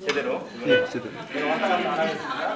제대로. 예, 제대로. 안 하겠습니다.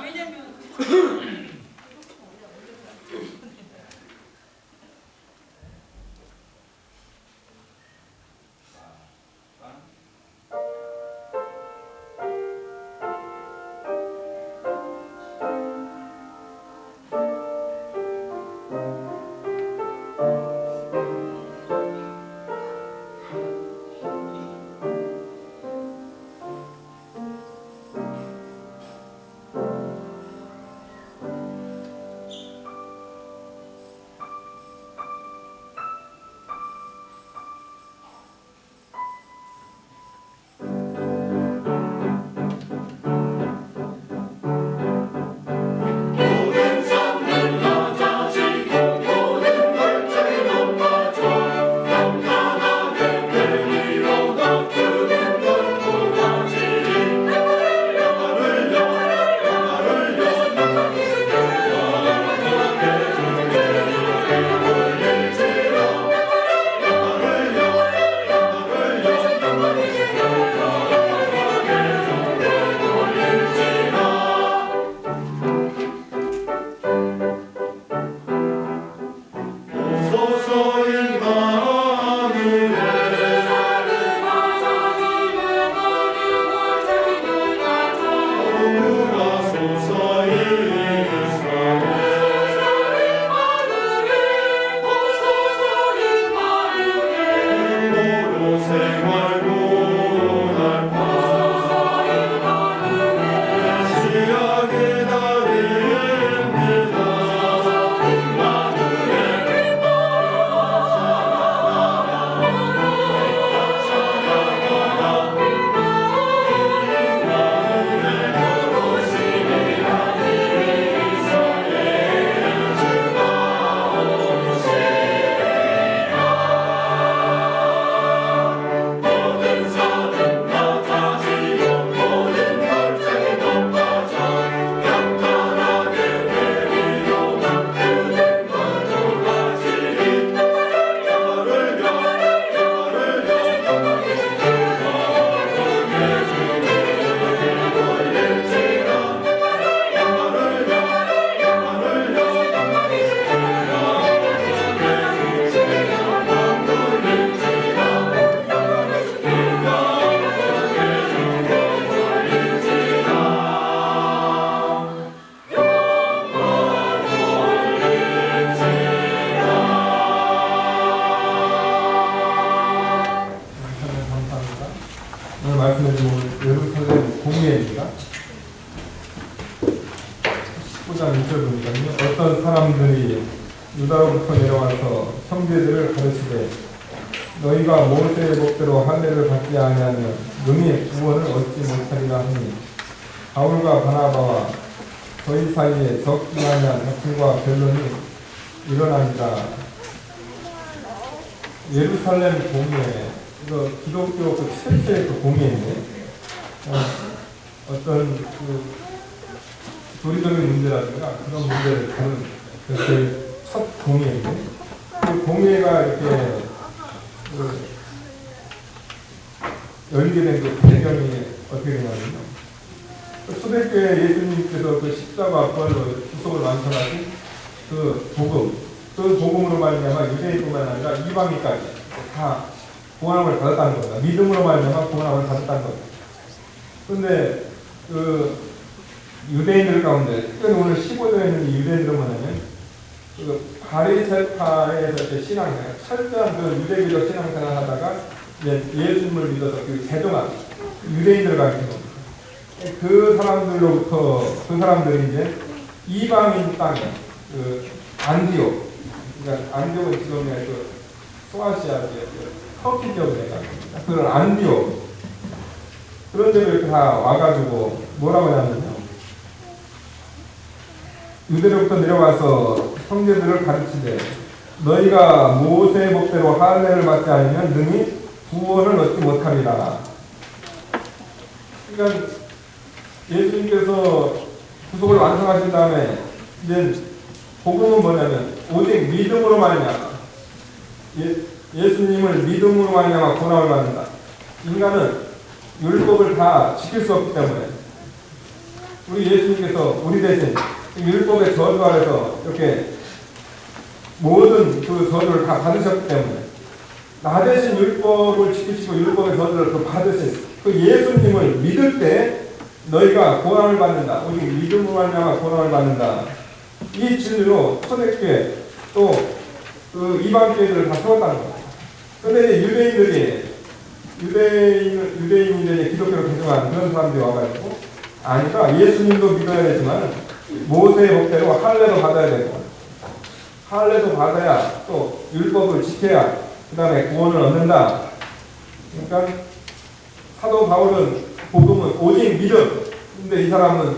오늘 말씀드린 예루살렘 공예입니다. 19장 1절 보니까요. 어떤 사람들이 유다로부터 내려와서 형제들을 가르치되 너희가 모세의 법대로 할례를 받지 아니하면 능히 구원을 얻지 못하리라 하니 바울과 바나바와 저희 사이에 적지 아니한 다툼과 변론이 일어나니라. 예루살렘 공예, 이거 기독교 그 최초의 그 공예인데 어떤 그 도리적인 문제라든가 그런 문제를 다룬 그 첫 공예인데 그 공예가 이렇게 그 열리게 된 그 배경이 어떻게 되냐면요. 그 초대교회 예수님께서 그 십자가 부활로 구속을 완성하신 그 복음, 그 복음으로 말미암아 유대인뿐만 아니라 이방인까지 다 구원함을 받았다는 겁니다. 믿음으로 말미암아 구원함을 받았다는 겁니다. 그런데 그 유대인들 가운데 특별히 오늘 15절에 있는 유대인들은 뭐냐면 그 바리새파에서 신앙생활, 철저한 그 유대교적 신앙생활을 하다가 이제 예수님을 믿어서 그 개종한 유대인들 같은 겁니다. 그 사람들로부터 그 사람들이 이제 이방인 땅에 그 안디옥, 그러니까 안디옥은 지금 그 소아시아 터키 지역에 있습니다. 그런 안디옥 그런 데로 이렇게 다 와가지고 뭐라고 하냐면요. 유대로부터 내려와서 형제들을 가르치되 너희가 모세의 법대로 할례를 받지 않으면 능히 구원을 얻지 못하리라. 그러니까 예수님께서 구속을 완성하신 다음에 이제 복음은 뭐냐면 오직 믿음으로 말미암아 예수님을 믿음으로 말미암아 구원을 받는다. 인간은 율법을 다 지킬 수 없기 때문에 우리 예수님께서 우리 대신 율법의 저주 아래서 이렇게 모든 그 저주를 다 받으셨기 때문에 나 대신 율법을 지키시고 율법의 저주를 그 받으신 그 예수님을 믿을 때 너희가 고난을 받는다. 오직 믿음으로 말미암아 고난을 받는다. 이 진리로 초대교회 또 그 이방교회들을 다 세웠다는 겁니다. 그런데 이제 유대인들이 기독교를 개종한 그런 사람들이 와가지고 아니다. 예수님도 믿어야 되지만 모세의 법대로 할례도 받아야 되고 할례도 받아야 또 율법을 지켜야 그 다음에 구원을 얻는다. 그러니까 사도 바울은 복음은 오직 믿음. 근데 이 사람은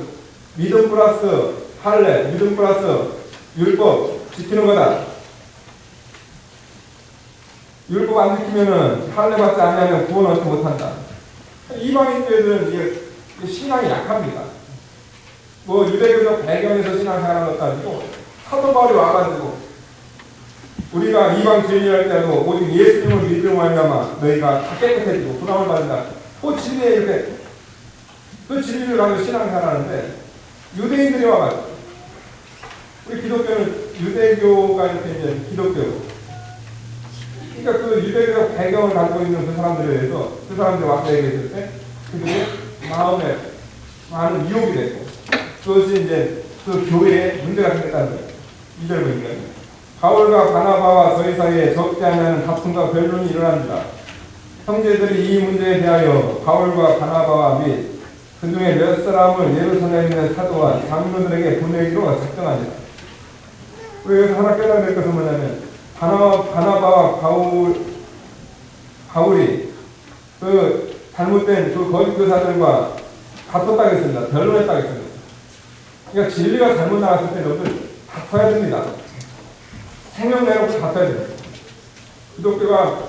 믿음 플러스 할례, 믿음 플러스 율법 지키는 거다. 율법 안 지키면은 할례 받지 않으면 구원 얻지 못한다. 이방인 교회들은 이게 신앙이 약합니다. 뭐 유대교적 배경에서 신앙생활하는 것도 아니고 사도 바울이 와가지고 우리가 이방 주인이랄 때도 오직 예수님을 믿음으로 말미암아 너희가 다 깨끗해지고 구원을 받는다. 그 진리에 이렇게 그 진리를 가지고 신앙생활하는데 유대인들이 와가지고 우리 기독교는 유대교가 이렇게 이제 기독교 그러니까 그 유대교적 배경을 가지고 있는 그 사람들에 대해서 그 사람들이 와서 얘기했을 때 그들의 마음에 많은 유혹이 되고 그것이 이제 그 교회에 문제가 생겼다는 거예요. 이절 보니까 바울과 바나바와 저희 사이에 적지 않은 다툼과 변론이 일어납니다. 형제들이 이 문제에 대하여 바울과 바나바와 및 그 중에 몇 사람을 예루살렘에 있는 사도와 장로들에게 보내기로 작정합니다. 우리 여기서 하나 깨달아야 될 것은 뭐냐면 바나바와 바울이 그 잘못된 그 거짓 교사들과 다퉜다고 했습니다. 변론했다고 했습니다. 그러니까 진리가 잘못 나갔을 때 여러분들 다퉈야 됩니다. 생명 내놓고 다퉈야 됩니다. 기독교가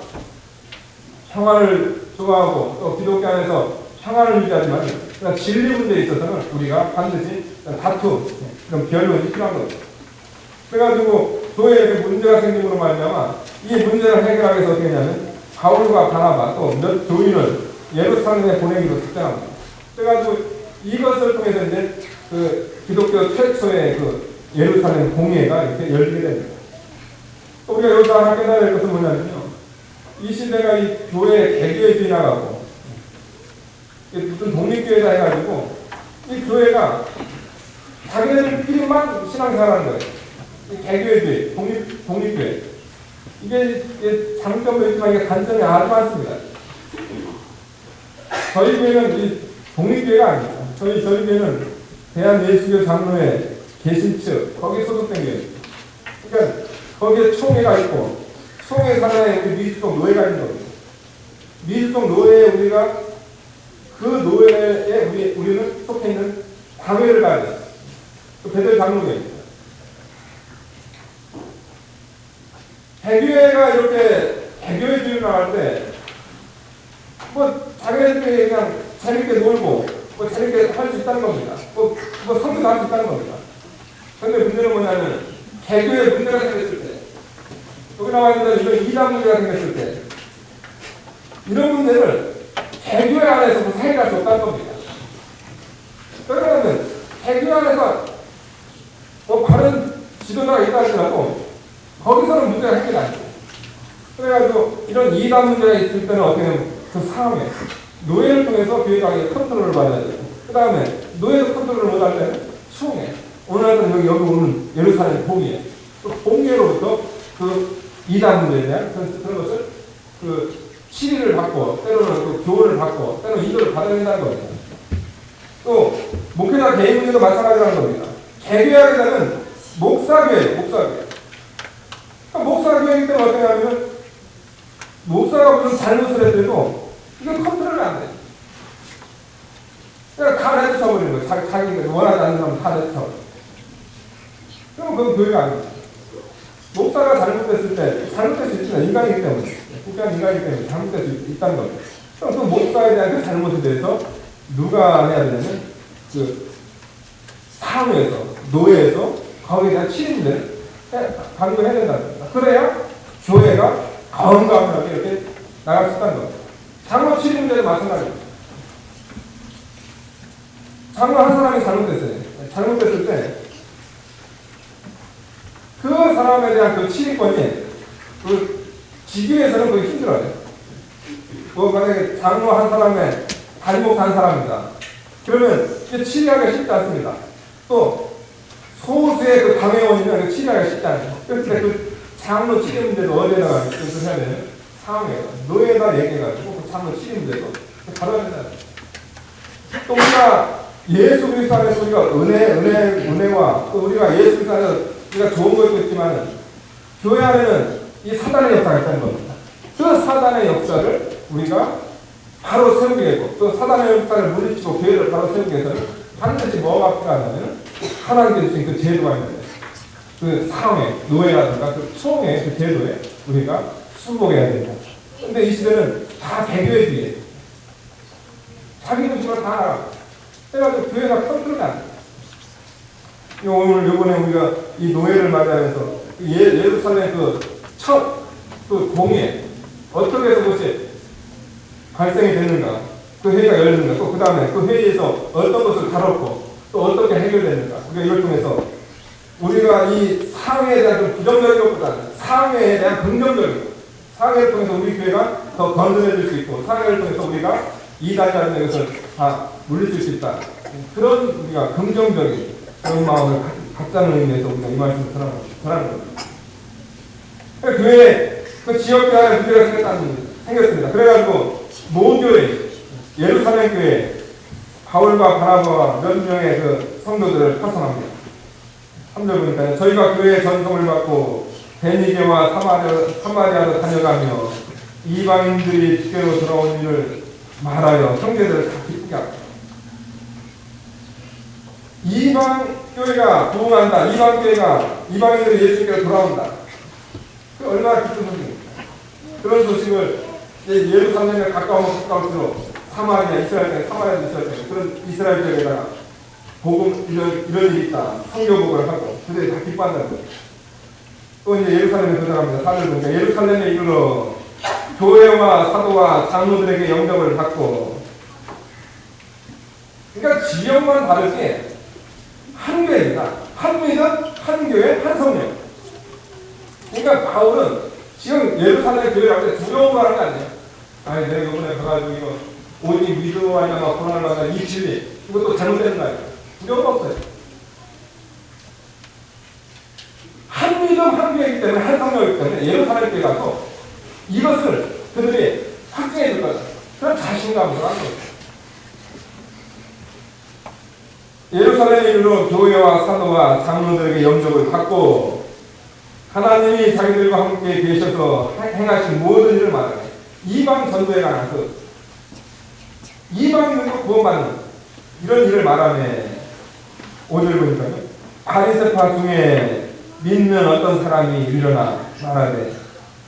평화를 좋아하고 또 기독교 안에서 평화를 유지하지만 그러니까 진리 문제에 있어서는 우리가 반드시 다툼, 그런 변론이 필요한 거죠. 그래가지고 교회에 문제가 생김으로 말미암아 이 문제를 해결하기 위해서 어떻게 했냐면 바울과 바나바 또 몇 교인을 예루살렘에 보내기로 작정합니다. 그래가지고 이것을 통해서 이제 그 기독교 최초의 그 예루살렘 공예가 이렇게 열리게 됩니다. 또 우리가 여기서 하나 깨달아야 될 것은 뭐냐면요. 이 시대가 이 교회의 개교회주의 나가고 무슨 독립교회다 해가지고 이 교회가 자기네들끼리만 신앙생활하는 거예요. 개교회주의, 독립교회. 이게 장점도 있지만 이게 단점이 아주 많습니다. 저희 교회는 이 독립교회가 아닙니다. 저희 교회는 대한예수교 장로회 개신측, 거기에 소속된 교회입니다. 그러니까 거기에 총회가 있고, 총회 산하에 미수종 노회가 있는 겁니다. 미수종 노회에 우리가 그 노회에 우리는 속해 있는 당회를 가야 돼요. 그 배들 장로회입니다. 개교회가 이렇게 개교회주의 나갈 때, 뭐, 자기네들끼리 그냥 재밌게 놀고, 뭐, 재밌게 할 수 있다는 겁니다. 뭐 선교도 할 수 있다는 겁니다. 그런데 문제는 뭐냐면, 개교에 문제가 생겼을 때, 여기 나와 있는 이런 이단 문제가 생겼을 때, 이런 문제를 개교회 안에서 해결할 수 없다는 겁니다. 그러면 개교회 안에서 뭐 바른 지도자가 있다 할지라도 거기서는 문제가 해결이 안 돼요. 그래가지고 이런 이단 문제가 있을 때는 어떻게 하면 그 상황에 노예를 통해서 교회가 컨트롤을 받아야 돼요. 그 다음에 노예도 컨트롤을 못할 때는 총회. 오늘은 여기 오는 예루살렘 봉예. 또 봉예로부터 그 이단 문제에 대한 그런 것을 그 치리를 받고 때로는 또 교훈을 받고 때로는 인도를 받아야 된다는 겁니다. 또 목회자 개인 문제도 마찬가지라는 겁니다. 개교하게 되면 목사교회. 목사교회이기 때문에 어떻게 하냐면 목사가 무슨 잘못을 했더라도 이게 컨트롤이 안 돼요. 그러니까 다 내쫓아버리는 거예요. 자기가 원하지 않는 사람은 다 내쫓아버려요. 그럼 그건 교회가 아닙니다. 목사가 잘못됐을 때, 잘못될 수 있습니다. 인간이기 때문에. 국가는 인간이기 때문에 잘못될 수 있다는 거죠. 그럼 그 목사에 대한 그 잘못에 대해서 누가 해야 되냐면, 그 사무에서, 노예에서 거기에 대한 치료를 강구해야 된다는 겁니다. 그래야 교회가 건강하게 이렇게 나갈 수 있다는 겁니다. 장로 치료 문제도 마찬가지입니다. 장로 한 사람이 잘못됐어요. 잘못됐을 때 그 사람에 대한 그 치리권이 그 지기에서는 그게 힘들어요. 뭐 만약에 장로 한 사람에 단목 한 사람이다. 그러면 이게 치리하기가 쉽지 않습니다. 또 소수의 그 당회원이면 치리하기가 쉽지 않아요. 그래서 그 장로 치리 문제도 어디에다가 뜻을 해야 되냐? 상황에 노예에다 얘기해가지고 그 장로 치리 문제도 다뤄야 된다. 또 우리가 예수 그리스도 안에서 우리가 은혜와 또 우리가 예수 그리스도 안에서 우리가 좋은 것도 있지만 교회 안에는 이 사단의 역사가 있다는 겁니다. 그 사단의 역사를 우리가 바로 세우게 되고 또 사단의 역사를 물리치고 교회를 바로 세우기 위해서는 반드시 뭐가 필요하냐면 하나님께서 주신 그 제도가 있는데 그 상황에 노예라든가 그 총의 그 제도에 우리가 순복해야 된다. 근데 이 시대는 다 개교회주의예요. 자기 중심으로 다 알아. 해가지고 교회가 컨트롤이 안 돼. 오늘 요번에 우리가 이 노예를 맞이하면서 예루살렘 그 공예 어떻게 해서 그것이 발생이 됐는가, 그 회의가 열렸는가, 또 그 다음에 그 회의에서 어떤 것을 다뤘고 또 어떻게 해결됐는가, 우리가 이걸 통해서 우리가 이 상해에 대한 좀 부정적인 것보다는 상해에 대한 긍정적인 상해를 통해서 우리 교회가 더 건전해질 수 있고 상해를 통해서 우리가 이단이라는 것을 다 물리칠 수 있다. 그런 우리가 긍정적인 그런 마음을 갖자는 의미에서 우리가 이 말씀을 전하는 겁니다. 교회에 그 지역교회 안에 문제가 생겼습니다. 그래가지고 모교회, 예루살렘 교회, 바울과 바나바와 몇 명의 그 성도들을 파송합니다. 3절 보니까 저희가 교회의 전송을 받고 베니게와 사마리아로 다녀가며 이방인들이 주께로 돌아온 일을 말하여 형제들을 다 기쁘게 합니다. 이방 교회가 부흥한다. 이방 교회가 이방인들이 예수님께로 돌아온다. 그 얼마나 기쁜 소식입니까? 그런 소식을 예루살렘에 가까울수록 사마리아 이스라엘 그런 이스라엘 지역에다가 복음 이런 일이 있다. 선교복을 하고 그들이 다 기뻐한다는 거예요. 또 이제 예루살렘에 도착합니다. 4절 보니까 예루살렘에 이르러 교회와 사도와 장로들에게 영접을 받고, 그러니까 지역만 다르지 한 교회입니다. 한 믿음, 한 교회, 한 성령. 그러니까 바울은 지금 예루살렘 교회라고 때 두려움을 하는 게 아니에요. 아니 내가 이번에 가가지고 이거 오직 믿음으로 하냐가 고난을 받는 이 진리 이것도 잘못되는 거 아니에요. 두려움 없어요. 한 믿음 한 교회이기 때문에 한 성령이기 때문에 예루살렘 교회가도 이것을 그들이 확증해 줄 거다. 그런 자신감으로 하는 거예요. 예루살렘에 이르러 교회와 사도와 장로들에게 영접을 받고 하나님이 자기들과 함께 계셔서 행하신 모든 일을 말하네. 이방 전도에 관한 이방인들도 구원받는 이런 일을 말하네. 5절 보니까요. 바리새파 중에 믿는 어떤 사람이 일어나 말하되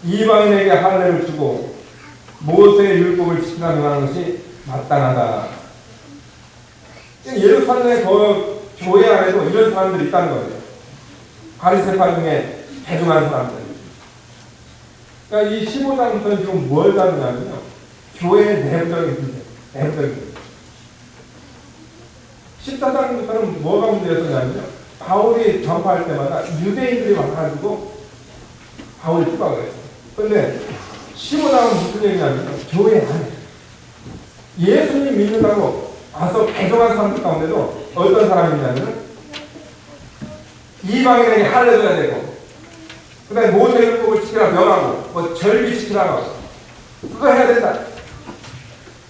이방인에게 할례를 주고 모세의 율법을 지키라 명하는 것이 마땅하다. 예루살렘 그 교회 안에도 이런 사람들이 있다는 거예요. 바리새파 중에 대중한 사람들. 그러니까 이 15장부터는 지금 뭘 다루냐면요. 교회의 내부적인 문제, 내부적인 문제. 14장부터는 뭐가 문제였냐면요. 바울이 전파할 때마다 유대인들이 와가지고 바울이 피박을 했어요. 그런데 15장은 무슨 얘기냐면요. 교회 안에 예수님 믿는다고 와서 배정한 사람들 가운데도 어떤 사람이냐면 이방인에게 할례줘야 되고 그 다음에 모세 율법을 지키라 명하고 뭐 절기 지키라고 하고 그거 해야 된다.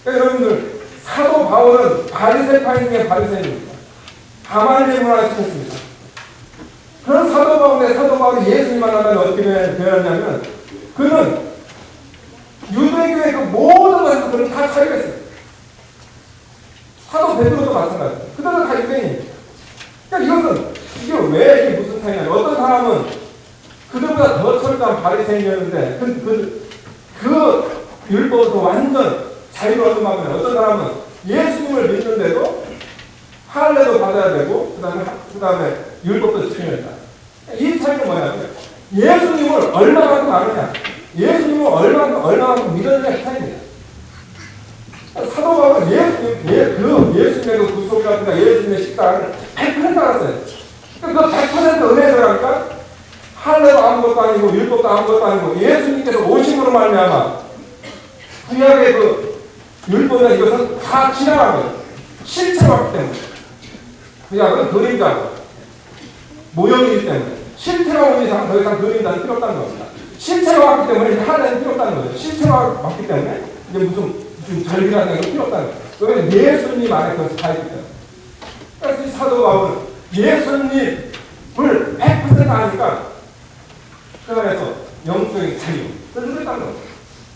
그러니까 여러분들 사도 바울은 바리새파인 중에 바리새인입니다. 가말리엘 문화를 시켰습니다. 그런 사도 바울이 예수님 만나면 어떻게 되었냐면 그는 유대교의 그 모든 것에서 그는 다 차리고 있어요. 사도 베드로도 마찬가지예요. 그들은 다 유대인이에요. 그러니까 이것은 이게 왜 이게 무슨 차이냐면 어떤 사람은 그들보다 더 철저한 바리새인이었는데 그 율법도 완전 자유로 얻어먹으면 어떤 사람은 예수님을 믿는데도 할례도 받아야 되고 그 다음에 율법도 지켜야 된다. 이 차이는 뭐냐면 예수님을 얼마만큼 아느냐, 예수님을 얼마만큼 믿었느냐 그 차이입니다. 사도 사도 바울은 예수님의 그 구속 같은 예수님의 식사를 100% 알았어요. 그 100% 은혜 들어가니까 할례도 아무것도 아니고 율법도 아무것도 아니고 예수님께서 오심으로 말미암아 구약의 그 율법이나 이것은 다 지나간 거예요. 실체로 왔기 때문에. 구약은 그림자고 모형이기 때문에 실체로 온 이상 더 이상 그림자는 필요 없다는 겁니다. 실체로 왔기 때문에 할례는 필요 없다는 거예요. 실체로 왔기 때문에 이제 무슨 절기라는 건 필요 없다는 거예요. 왜냐면 예수님 안에 그것이 다 있기 때문에. 그래서 이 사도 바울은 예수님을 100% 아니까 그 안에서 영적인 자유, 그걸 누렸다는 거예요.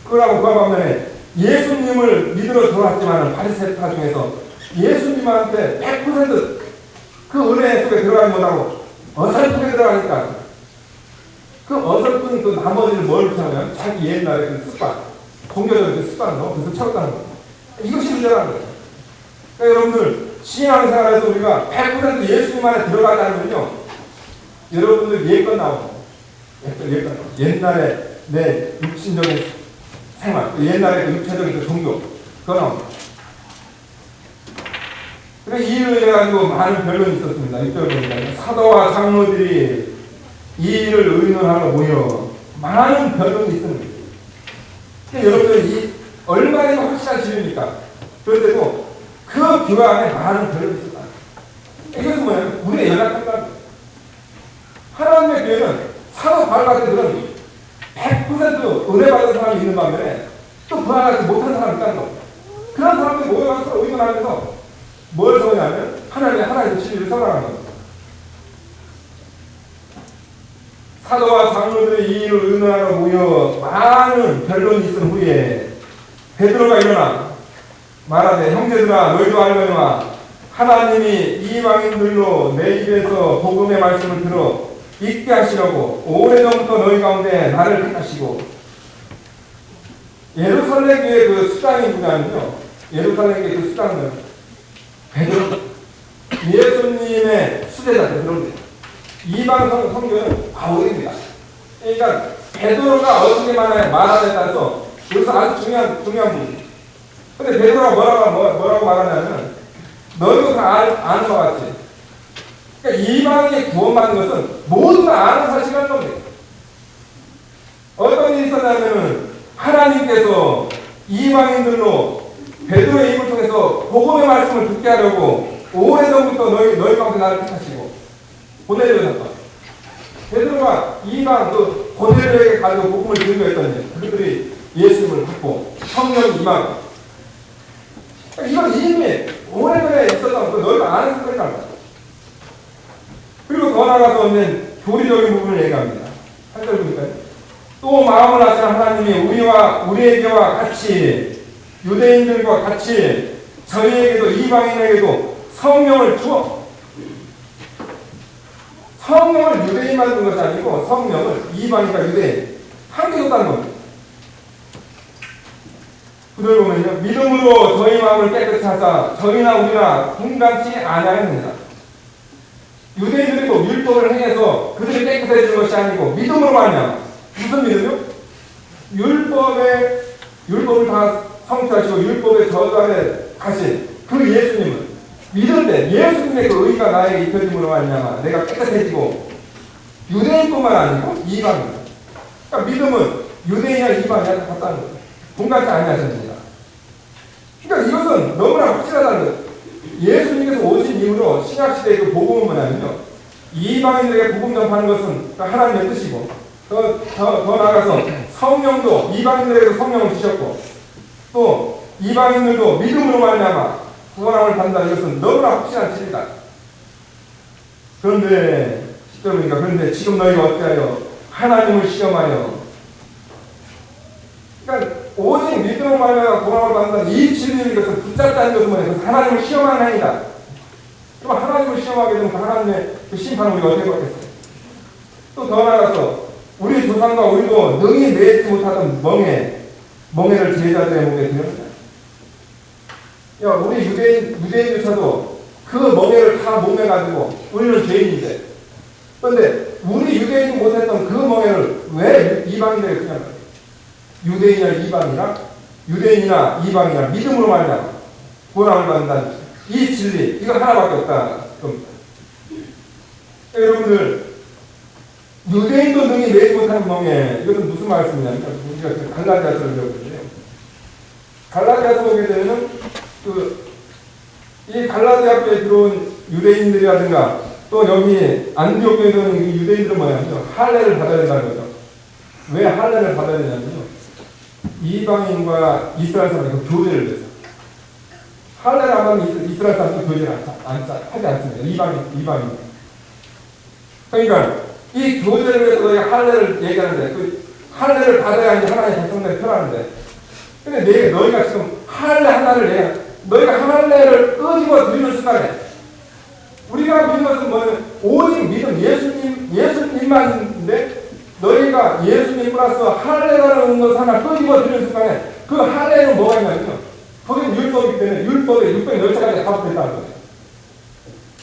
그러고 그 반면에 예수님을 믿으러 들어왔지만 바리새파 중에서 예수님한테 100%그 은혜 속에 들어가지 못하고 어설프게 들어가니까 그 어설픈 그 나머지를 뭘 찾으면 자기 옛날의 그 습관, 공격적인 그 습관을 너무 계속 채웠다는 거예요. 이것이 문제라는 거예요. 그러니까 여러분들 신앙생활에서 우리가 100% 예수님 안에 들어가지 않으면요, 여러분들 예건 나옵니다. 옛날에 내 육신적인 생활, 옛날에 그 육체적인 그 종교, 그거 나옵니다. 그래서 이를 해가지고 많은 변론이 있었습니다. 이쪽에 사도와 장로들이 이 일을 의논하러 모여 많은 변론이 있습니다. 여러분들 얼마나 확실한 진리입니까? 그런데도 그 교회 안에 많은 변론이 있었다. 이것은 뭐예요? 우리의 연약함이다. 하나님의 교회는 사도 바울 같은 그런 100% 은혜 받은 사람이 있는 반면에 또 그와 같이 못한 사람이 있다는 겁니다. 그런 사람들이 모여가서 서로 의논하면서 뭘 서냐면 하나님의 진리를 설명하는 겁니다. 사도와 장로들이 이 일을 의논하러 모여 많은 변론이 있은 후에 베드로가 일어나 말하되 형제들아 너희도 알거니와 하나님이 이방인들로 내 입에서 복음의 말씀을 들어 있게 하시려고 오래전부터 너희 가운데 나를 택하시고 예루살렘 교회 그 수장이 누구냐면요, 예루살렘 교회 그 수장은 베드로, 예수님의 수제자 베드로입니다. 이방 성교는 바울입니다. 그러니까 베드로가 어떻게 말하냐에 따라서 여기서 아주 중요한 부분이에요. 근데 베드로가 뭐라고 말하냐면 너희도 다 아는 것 같이, 그러니까 이방인이 구원받는 것은 모두 다 아는 사실이라는 겁니다. 어떤 일이 있었냐면 하나님께서 이방인들로 베드로의 입을 통해서 복음의 말씀을 듣게 하려고 오래전부터 너희 가운데 나를 택하시고 보내려셨다. 베드로가 이방 그 고넬료에게 가지고 복음을 들으려 했더니 그들이 예수님을 받고 성령이 임하고, 이건 이미 오래전에 있었던 그 너희가 아는 사건이란 말이야. 그리고 더 나아가서 이제 교리적인 부분을 얘기합니다. 8절 보니까요. 또 마음을 하시는 하나님이 우리에게와 같이 유대인들과 같이 저희에게도 이방인에게도 성령을 주어, 성령을 유대인만 준 것이 아니고 성령을 이방인과 유대인 함께 줬다는 겁니다. 그들 보면요, 믿음으로 저희 마음을 깨끗이 하사 저희나 우리나 분간치 아니하였느니라. 유대인들이 율법을 행해서 그들이 깨끗해지는 것이 아니고 믿음으로 말이야. 무슨 믿음이요? 율법을 다 성취하시고 율법의 저절에 가신 그 예수님을 믿을 때 예수님의 그 의가 나에게 입혀짐으로 말미암아 내가 깨끗해지고, 유대인뿐만 아니고 이방인. 그러니까 믿음은 유대인이나 이방인이나 같다는 거예요. 분간치 아니하셨느니라. 그러니까 이것은 너무나 확실하다는 거예요. 예수님께서 오신 이후로 신약시대의 그 복음은 뭐냐면요, 이방인들에게 복음 전파하는 것은 하나님의 뜻이고, 더 나아가서 성령도 이방인들에게도 성령을 주셨고, 또 이방인들도 믿음으로 말미암아 구원함을 받는다. 이것은 너무나 확실한 진리다. 그런데 10절이니까 그런데 지금 너희가 어찌하여 하나님을 시험하여, 그러니까 오직 믿음으로 말미암아 구원함을 받는다는 이 진리를 이것을 붙잡자는 것은 뭐냐? 그것은 하나님을 시험하는 행위다. 그럼 하나님을 시험하게 되면 그 하나님의 그 심판을 우리가 어떻게 받겠어요? 또 더 나아가서 우리 조상과 우리도 능히 내지 못하던 멍에를 제자들의 목에 들였다. 야, 우리 유대인조차도 그 멍에를 다 목매가지고 우리는 죄인인데, 그런데 우리 유대인이 못했던 그 멍에를 왜 이방인들에게 쓰냐면 유대인이나 이방이나 믿음으로 말이야 구원함을 받는다는 이 진리, 이거 하나밖에 없다. 여러분들, 유대인도 능히 내지 못하는 멍에, 이것은 무슨 말씀이냐면, 우리가 갈라디아서를 배우거든요. 갈라디아서 보게 되면, 이 갈라디아 교회에 들어온 유대인들이라든가, 또 여기 안디옥 교회에 들어온 유대인들은 뭐냐면요, 할례를 받아야 된다는 거죠. 왜 할례를 받아야 되냐면요, 이방인과 이스라엘 사람이 교제를 해서. 할례를 안 하면 이스라엘 사람은 교제를 하지 않습니다. 이방인. 그러니까, 이 교제를 위해서 너희가 할례를 얘기하는데, 그 할례를 받아야 이제 하나님의 백성들이 편하는데, 근데 너희가 지금 할례 하나를 너희가 할례를 끄집어 드리는 순간에, 우리가 믿는 것은 뭐냐면, 오직 믿음, 예수님만인데, 너희가 예수님 플러스 할례라는 것 하나 끄집어 드리는 순간에, 그 할례는 뭐가 있냐면요, 거기는 율법이기 때문에, 율법에 613가지 다 붙어있다는 거예요.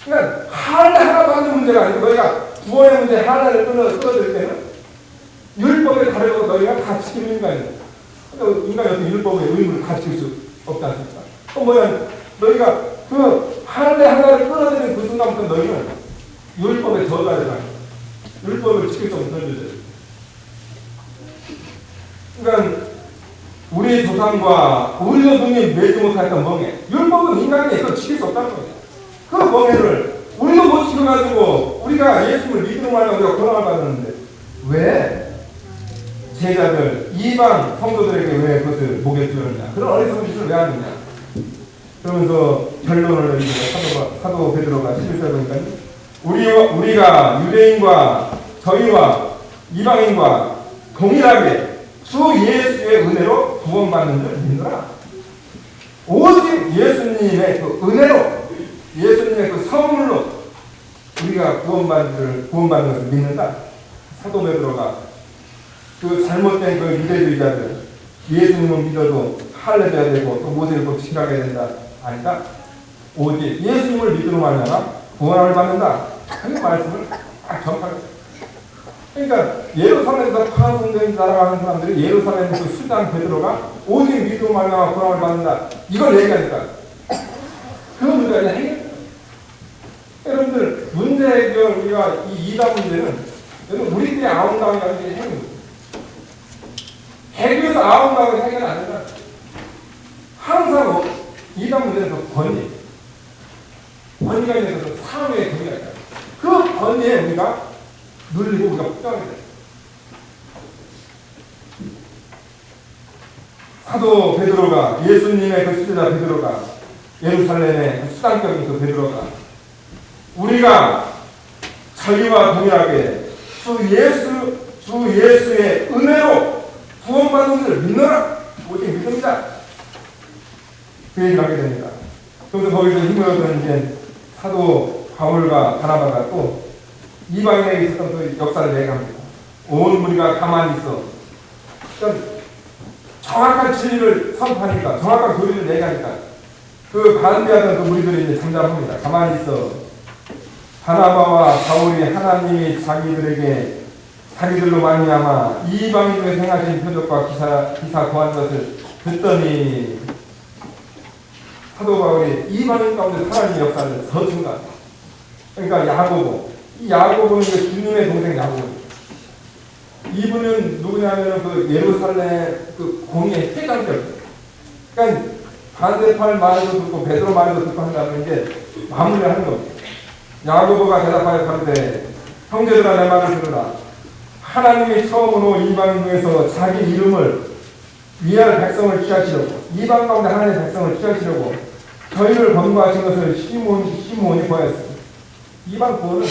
그러니까, 할례 하나 받는 문제가 아니고, 너희가 구원의 문제 하나를 끊어드릴 때는 율법에 다르고 너희가 다 지키는 인간이에요. 그러니까 인간이 어떤 율법의 의무를 다 지킬 수 없지 않습니까? 또 뭐냐, 너희가 그 할례 하나를 끊어드리는 그 순간부터 너희는 율법에 저어가야 되는 거예요. 율법을 지킬 수 없는 존재들. 그러니까 우리 조상과 우리도 능히 매지 못했던 멍에, 율법은 인간이 그걸 지킬 수 없다는 거예요. 그 멍에를 우리도 못 지켜가지고 우리가 예수님을 믿는 말로 우리가 권한을 받았는데 왜 제자들, 이방 성도들에게 왜 그것을 목에 쥐었느냐, 그런 어리석은 짓을 왜 하느냐. 그러면서 결론을 내리고 사도 베드로가 11절 보니까 우리가 유대인과 저희와 이방인과 동일하게 주 예수의 은혜로 구원받는 줄 믿느라. 오직 예수님의 그 은혜로, 예수님의 그 선물로 우리가 구원받는 것을 믿는다. 사도 베드로가 그 잘못된 그 유대주의자들, 예수님을 믿어도 할례해야 되고 또 모세율법 지켜야 된다. 아니다. 오직 예수님을 믿으러 말미암아 구원을 받는다. 그 말씀을 딱 전파했어요. 그러니까 예루살렘에서 파송된 자라고 하는 사람들이 예루살렘 그 수장 베드로가 오직 믿음으로 말미암아 구원을 받는다. 이걸 얘기하니까 그 문제가 그냥 해결. 여러분들 문제 해결, 우리가 이 이단 문제는 여러분 우리들이 아웅다운이 아니라 해결. 해결해서 아웅다운이 해결 안 된다. 항상 이단 문제는 그 권위가 있는 것은 사회의 권위가 있다. 그 권위에 우리가 눌리고 우리가 폭정하게 돼. 사도 베드로가, 예수님의 그 수제자 베드로가, 예루살렘의 수장격인 그 베드로가, 우리가 저희와 동일하게 주 예수의 은혜로 구원받는 것을 믿노라. 오직 믿습니다. 그 얘기를 하게 됩니다. 그래서 거기서 힘을 얻은 이제 사도 바울과 바나바가 또 이방인에게 있었던 그 역사를 얘기합니다. 온 무리가 가만히 있어. 그러니까 정확한 진리를 선포하니까, 정확한 교리를 얘기하니까 그 반대하던 그 무리들이 이제 잠잠합니다. 가만히 있어. 바나바와 바울이 하나님이 자기들로 말미암아 이방인에게 행하신 표적과 기사 구한 것을 듣더니, 사도 바울이 이방인 가운데 하나님의 역사를 더 증가합니다. 그러니까 야고보, 이 야고보는 주님의 동생 야고보. 이분은 누구냐면 그 예루살렘 그 공의의 회장들. 그러니까 반대팔 말도 듣고 베드로 말도 듣고 한다는 게 마무리를 하는 겁니다. 야고보가 대답하여 가로되, 형제들아 내 말을 들으라. 하나님이 처음으로 이방 중에서 자기 이름을 위할 백성을 취하시려고, 이방 가운데 하나님의 백성을 취하시려고 저희를 권고하신 것을 시몬이 보았습니다. 이방 구원은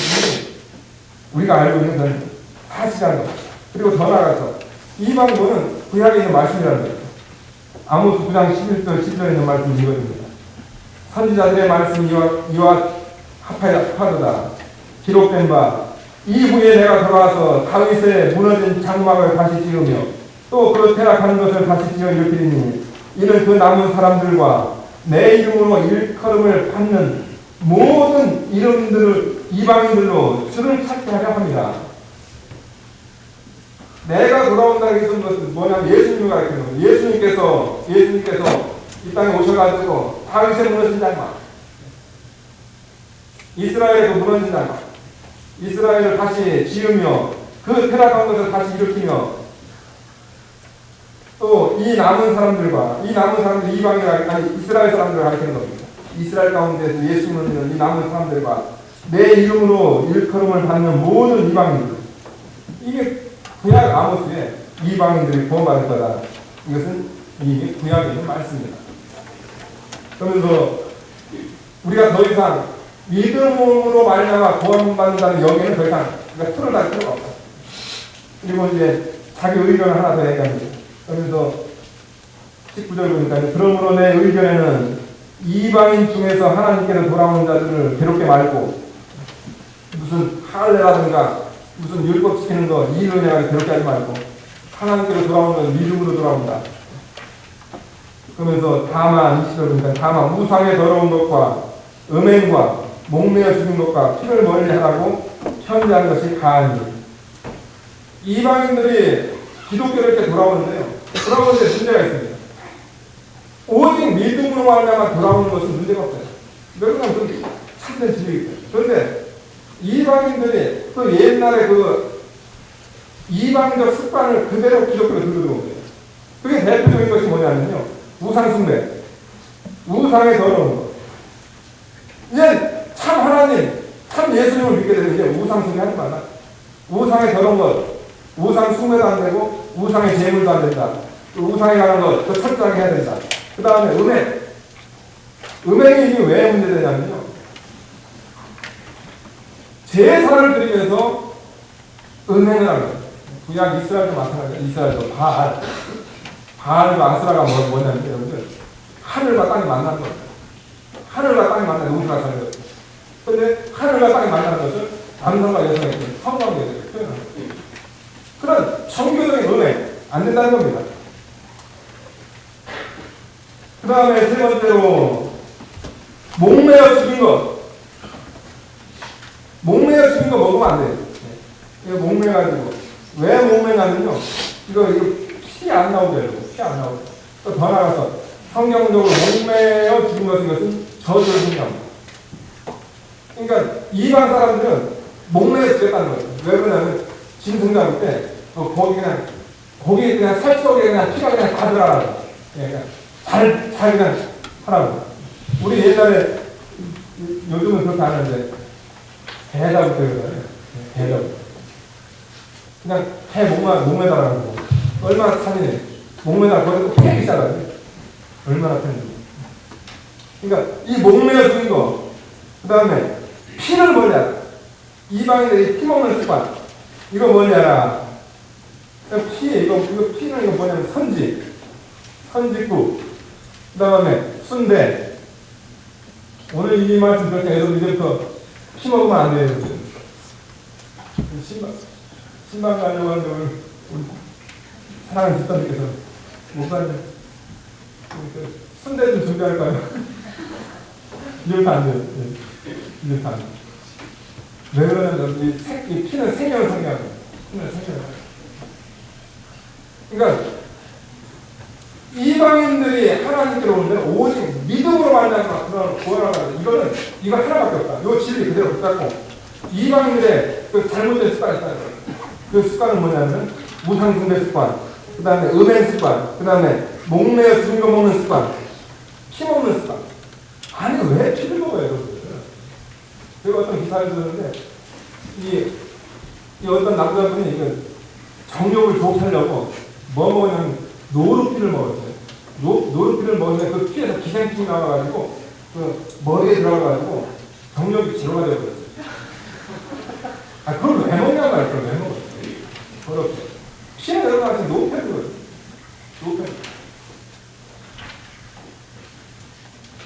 우리가 알고 있는 그런 사실이라는 것. 그리고 더 나아가서 이방 구원은 구약에 있는 말씀이라는 거예요. 아모스 9장 11절 10절에 있는 말씀 이거입니다. 선지자들의 말씀 이와 합하도다. 기록된 바 이후에 내가 돌아와서 다윗의 무너진 장막을 다시 지으며 또 그 퇴락하는 것을 다시 지어 일으키리니 이는 그 남은 사람들과 내 이름으로 일컬음을 받는 모든 이름들을 이방인들로 주를 찾게 하려 합니다. 내가 돌아온다는 것은 뭐냐면 예수님을 가리키는 거예요. 예수님께서 이 땅에 오셔가지고 다윗의 무너진 장막, 이스라엘의 그 무너진 장막, 이스라엘을 다시 지으며 그 퇴락한 것을 다시 일으키며 또 이 남은 사람들과 이 남은 사람들 이방인 아니 이스라엘 사람들을 가리키는 겁니다. 이스라엘 가운데서 예수 믿는 이 남은 사람들과 내 이름으로 일컬음을 받는 모든 이방인들, 이게 구약 아모스에 이방인들이 구원받을 거다. 이것은 이게 구약에 있는 말씀입니다. 그러면서 우리가 더 이상 믿음으로 말미암아 구원받는다는 여기에는 더 이상 우리가 틀어달 필요가 없다. 그리고 이제 자기 의견을 하나 더 얘기합니다. 그러면서 19절 보니까 그러므로 내 의견에는 이방인 중에서 하나님께로 돌아오는 자들을 괴롭게 말고 무슨 할례라든가 무슨 율법 지키는 거 이를 내가 괴롭게 하지 말고 하나님께로 돌아오는 건 믿음으로 돌아온다. 그러면서 다만 20절 보니까 다만 우상에 더러운 것과 음행과 목매어 죽인 것과 피를 멀리 하라고 편지하는 것이 가하니 이방인들이 기독교로 이렇게 돌아오는데요. 돌아오는데 문제가 있습니다. 오직 믿음으로 말미암아 돌아오는 것은 문제가 없어요. 왜냐하면 그 참된 진리이기 때문에. 그런데 이방인들이 또 옛날에 그 이방적 습관을 그대로 기독교로 들어오는 거예요. 그게 대표적인 것이 뭐냐면요. 우상숭배. 우상에 더러운 것. 이제 참 하나님, 참 예수님을 믿게 되면 이제 우상숭배 하지 말라. 우상에 더러운 것. 우상 숭배도 안 되고 우상의 제물도 안 된다. 또 우상에 관한 것, 또 철저하게 해야 된다. 그 다음에 음행. 음행이 이게 왜 문제되냐면요. 제사를 드리면서 음행을 하는 거예요. 구약 이스라엘도 마찬가지예요. 이스라엘도 바알과 아스라가 뭐냐면 여러분들 하늘과 땅이 만나는 거예요. 하늘과 땅이 만나는 우주가 사는 거예요. 그런데 하늘과 땅이 만나는 것을 남성과 여성의 성관계를 표현하는 거예요. 그런 정교적인 은혜 안 된다는 겁니다. 그 다음에 세 번째로 목매어 죽인 것. 목매어 죽인 거 먹으면 안 돼요. 이거 목매가지고 왜 목매냐면요. 이거 피 안 나오게 해요. 피 안 나오게. 또 더 나가서 성경적으로 목매어 죽인 것은 저주를 생각합니다. 그러니까 이방 사람들은 목매어 죽였다는 거예요. 왜 그러냐면 짐승 때 거기 그냥 살 속에 그냥 피가 그냥 다 들어가라고. 그냥 잘 그냥 하라고. 우리 옛날에 요즘은 그렇게 안 하는데 배다부터 그러잖아요. 배다부터. 그냥 배 목매달라는 거. 얼마나 찬이네. 목매달 거기서 패기 시작하지. 얼마나 편지. 그러니까 이 목매어 죽인 거. 그 다음에 피를 멀리하라. 이방인들이 피 먹는 습관. 이거 뭐냐라. 이거 피는 이거 뭐냐면 선지국. 그 다음에 순대. 오늘 이 말씀 들을 때 여러분 이제부터 피 먹으면 안 돼요. 신방 가려고 하는데 우리 사랑하는 집사님께서 목사님 순대 좀 준비할까요? 이제부터 안 돼요. 이제부터 안 돼요. 왜 그러냐면 이 피는 생명을 상징하는 거예요. 피는 생명을. 그러니까 이방인들이 하나님께로 오는데 오직 믿음으로 말미암아 그런 구원하라. 이거 하나밖에 없다. 이 진리 그대로 붙잡고 이방인들의 그 잘못된 습관이 있다는 거예요. 그 습관은 뭐냐면 우상숭배 습관, 그 다음에 음행 습관, 그 다음에 목매어 죽은 거 먹는 습관, 피 먹는 습관. 아니 왜 피를 먹어요, 여러분들? 제가 어떤 기사를 들었는데 이 어떤 남자분이 정욕을 좋게하려고 뭐 먹냐면 노루피를 먹었어요. 노루피를 먹는데 그 피에서 기생충이 나와가지고 그 머리에 들어가가지고 정욕이 제로가 되어버렸어요. 아 그걸 왜 먹냐고 말이야. 그걸 왜 먹어요? 어렵죠. 피에 들어가서 노폐거든요. 노폐.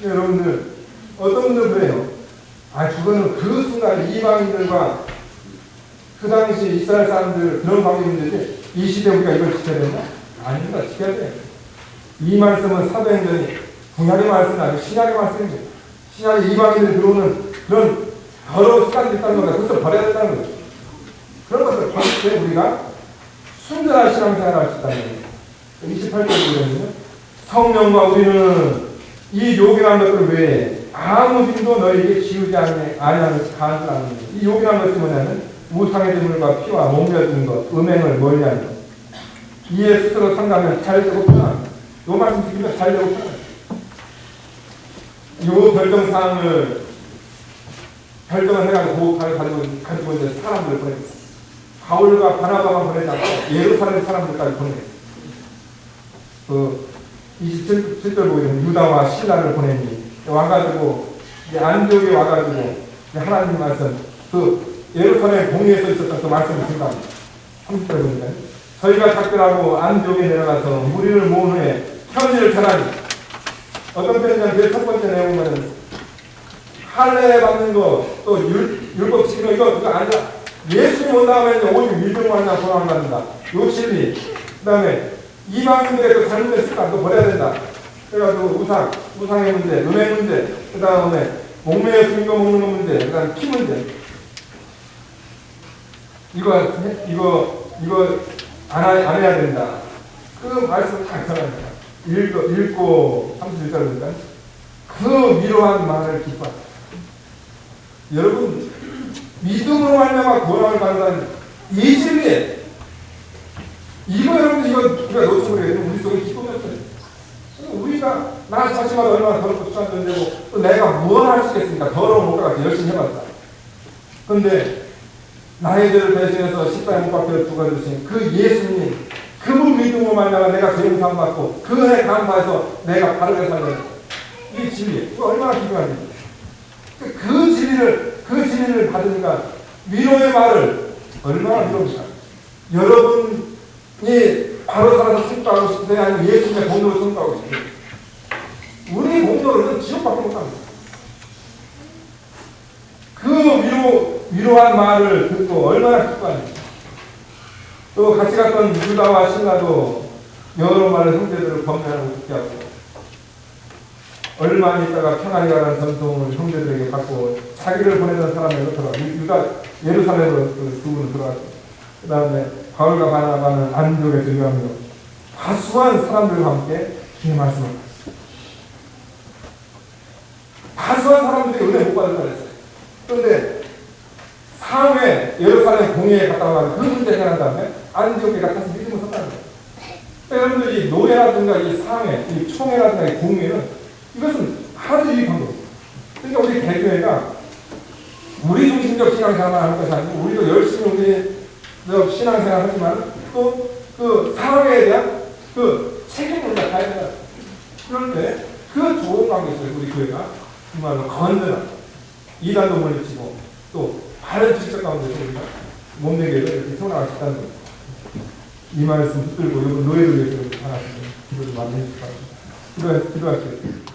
여러분들 어떤 분들 그래요. 아 그거는 그 순간 이방인들과 그 당시 이스라엘 사람들 그런 관계 문제지 이 시대 우리가 이걸 지켜야 된다? 아닙니다. 지켜야 돼요. 이 말씀은 사도행전이 구약의 말씀이 아니고 신약의 말씀이죠. 신약에 이방인들이 들어오는 그런 더러운 습관이 있다는 겁니다. 그것을 버려야 된다는 거죠. 그런 것을 버릴 때 우리가 순전한 신앙생활을 할 수 있다는 거예요. 28절에 보면요. 성령과 우리는 이 욕이라는 것들 외에 아무 힘도 너희에게 지우지 아니하는 것이 간절하는 것. 이 욕이라는 것이 뭐냐면 우상의 제물과 피와 몸매어진 것, 음행을 멀리하는 것. 이에 스스로 상가면 잘 되고프나. 요 말씀 드리면 잘 되고프나. 요 결정사항을 결정을 해가지고 가지고 이제 사람들을 보냈어요. 바울과 바나바만 보내지 않고 예루살렘 사람들까지 보내요. 그 27절 보이면 유다와 신라를 보내니 와가지고 이제 안디옥에 와가지고 하나님 말씀 그 예루살렘 공의에서 있었던 그 말씀을 생각합니다. 30절 보니까 저희가 작별하고 안디옥에 내려가서 무리를 모은 후에 편지를 전하니 어떤 편지냐면 그 첫 번째 내용은 할례 받는 거 또 율법 지키는 이거 아니라 예수님 온 다음에 오직 믿음만 하나 소망을 받는다. 요 진리. 그 다음에 이방인들의 그 잘못된 습관도 버려야 된다. 그래가지고 우상의 문제, 음의 문제, 그 다음에 목매에 숨겨 먹는 거 문제, 그 다음에 피 문제. 이거 안 해야 된다. 그 말씀을 딱 전합니다. 읽고 31절입니다. 그 위로한 말을 기뻐한다. 여러분, 믿음으로 말미암아 구원을 받는다는 이 진리, 이거 여러분 이거 우리가 놓쳐버리겠네. 우리 속에 기쁨이 없어요. 우리가 나 자신마다 얼마나 더럽고 추한되고 또 내가 뭘 할 수 있겠습니까? 더러운 못가서 열심히 해봤자. 그런데 나의 죄를 대신해서 십자가에 못 박혀 죽어주신 그 예수님, 그분 믿음으로 말미암아 내가 죄 용서 받고 그 은혜 감사해서 내가 바르게 살려야 이 진리, 이거 얼마나 기뻐한 일이에요. 그 진리를 받으니까 위로의 말을 얼마나 위로합니까? 여러분이 바로 살아서 승부하고 싶으세요? 아니면 예수님의 공로로 승부하고 싶으세요? 우리 공로로는 지옥밖에 못합니다. 그 위로한 말을 듣고 얼마나 기뻐합니까? 또 같이 갔던 유다와 신라도 여러 말의 형제들을 범죄하고 죽게 하고 얼마 있다가 평안히 가라는 전송을 형제들에게 받고 자기를 보내던 사람을 들어가 유다 예루살렘으로 그 두 분을 들어갔고 그 다음에 바울과 바나바는 안디옥에 들어가며 다수한 사람들과 함께 주의 말씀을 받았어요. 다수한 사람들이 은혜 못 받을 뻔했어요. 그런데 사후에 예루살렘 공회에 갔다 와서 그 문제 해결한 다음에 안디옥에 가서 믿음을 섰다는 거예요. 그러니까 여러분들 이 노예라든가 이 상회, 이 총회라든가 이 공회는 이것은 아주 유익한 겁니다. 그러니까 우리 대교회가 우리 중심적 신앙생활을 하는 것이 아니고 우리도 열심히 우리 신앙생활을 하지만 또 그 사회에 대한 그 책임을 가야 된다. 그런데 그 좋은 관계에서 우리 교회가 정말로 건전한 이단도 물리치고 또 바른 질서 가운데서 우리가 몸되게 이렇게 세워나갈 수 있다는 겁니다. 이 말씀 붙들고 이번 노예를 위해서 하나씩 기도를 많이 해주실 것 같습니다. 기도할게요.